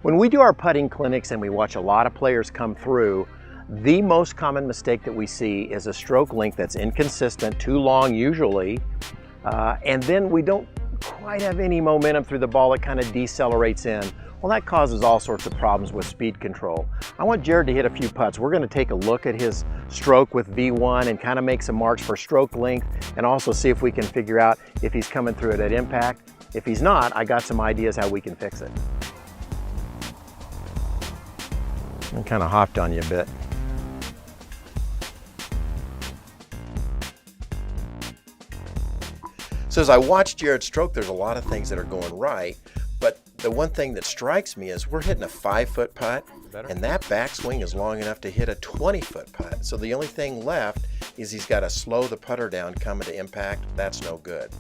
When we do our putting clinics and we watch a lot of players come through, the most common mistake that we see is a stroke length that's inconsistent, too long usually, and then we don't quite have any momentum through the ball. It kind of decelerates in. Well, that causes all sorts of problems with speed control. I want Jared to hit a few putts. We're going to take a look at his stroke with V1 and kind of make some marks for stroke length, and also see if we can figure out if he's coming through it at impact. If he's not, I got some ideas how we can fix it. I kind of hopped on you a bit. So as I watch Jared stroke, there's a lot of things that are going right, but the one thing that strikes me is we're hitting a 5-foot putt, and that backswing is long enough to hit a 20-foot putt. So the only thing left is he's got to slow the putter down coming to impact. That's no good.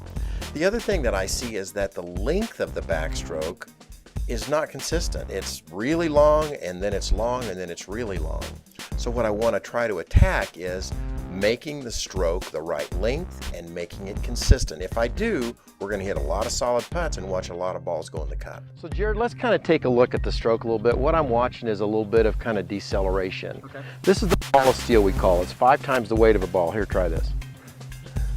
The other thing that I see is that the length of the backstroke is not consistent. It's really long, and then it's long, and then it's really long. So what I want to try to attack is making the stroke the right length and making it consistent. If I do, we're going to hit a lot of solid putts and watch a lot of balls go in the cup. So Jared, let's kind of take a look at the stroke a little bit. What I'm watching is a little bit of kind of deceleration. Okay. This is the ball of steel we call it. It's 5 times the weight of a ball. Here, try this.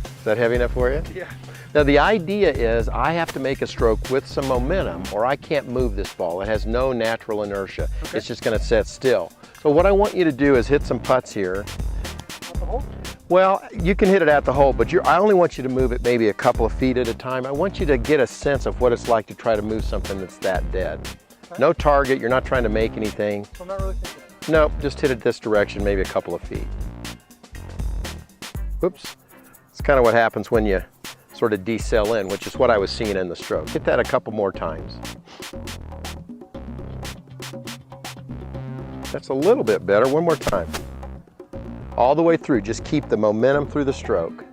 Is that heavy enough for you? Yeah. Now the idea is I have to make a stroke with some momentum or I can't move this ball. It has no natural inertia. Okay. It's just going to sit still. So what I want you to do is hit some putts here. At the hole? Well, you can hit it at the hole, but I only want you to move it maybe a couple of feet at a time. I want you to get a sense of what it's like to try to move something that's that dead. Okay. No target, you're not trying to make anything. So I'm not really thinking. No, just hit it this direction, maybe a couple of feet. Whoops. It's kind of what happens when you sort of decel in, which is what I was seeing in the stroke. Hit that a couple more times. That's a little bit better. One more time. All the way through. Just keep the momentum through the stroke.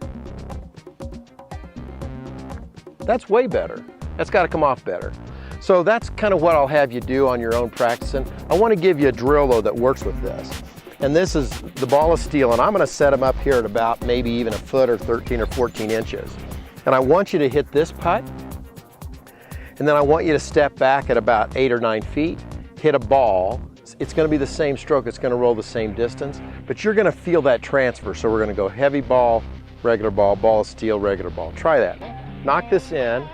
That's way better. That's got to come off better. So that's kind of what I'll have you do on your own practicing. I want to give you a drill though that works with this. And this is the ball of steel, and I'm going to set them up here at about maybe even a foot or 13 or 14 inches. And I want you to hit this putt, and then I want you to step back at about 8 or 9 feet, hit a ball. It's going to be the same stroke, it's going to roll the same distance, but you're going to feel that transfer. So we're going to go heavy ball, ball of steel, regular ball. Try that. Knock this in.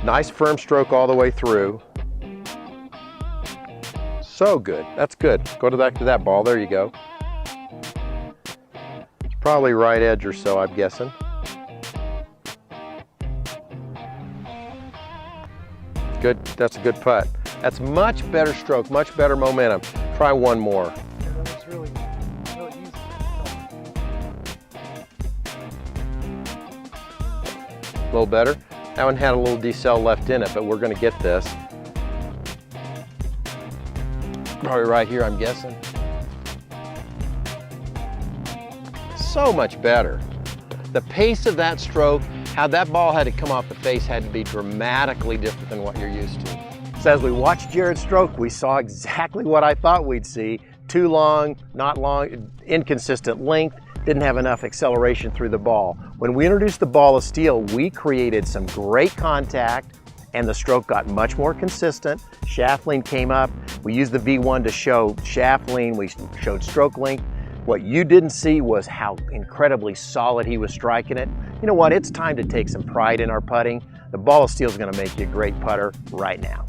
Nice firm stroke all the way through. So good. That's good. Go back to that ball. There you go. It's probably right edge or so, I'm guessing. Good. That's a good putt. That's much better stroke, much better momentum. Try one more. Yeah, that looks really easy. A little better. That one had a little decel left in it, but we're going to get this. Probably right here, I'm guessing. So much better. The pace of that stroke, how that ball had to come off the face had to be dramatically different than what you're used to. So as we watched Jared stroke, we saw exactly what I thought we'd see. Too long, not long, inconsistent length, didn't have enough acceleration through the ball. When we introduced the ball of steel, we created some great contact and the stroke got much more consistent. Shaft lean came up. We used the V1 to show shaft lean. We showed stroke length. What you didn't see was how incredibly solid he was striking it. You know what? It's time to take some pride in our putting. The ball of steel is going to make you a great putter right now.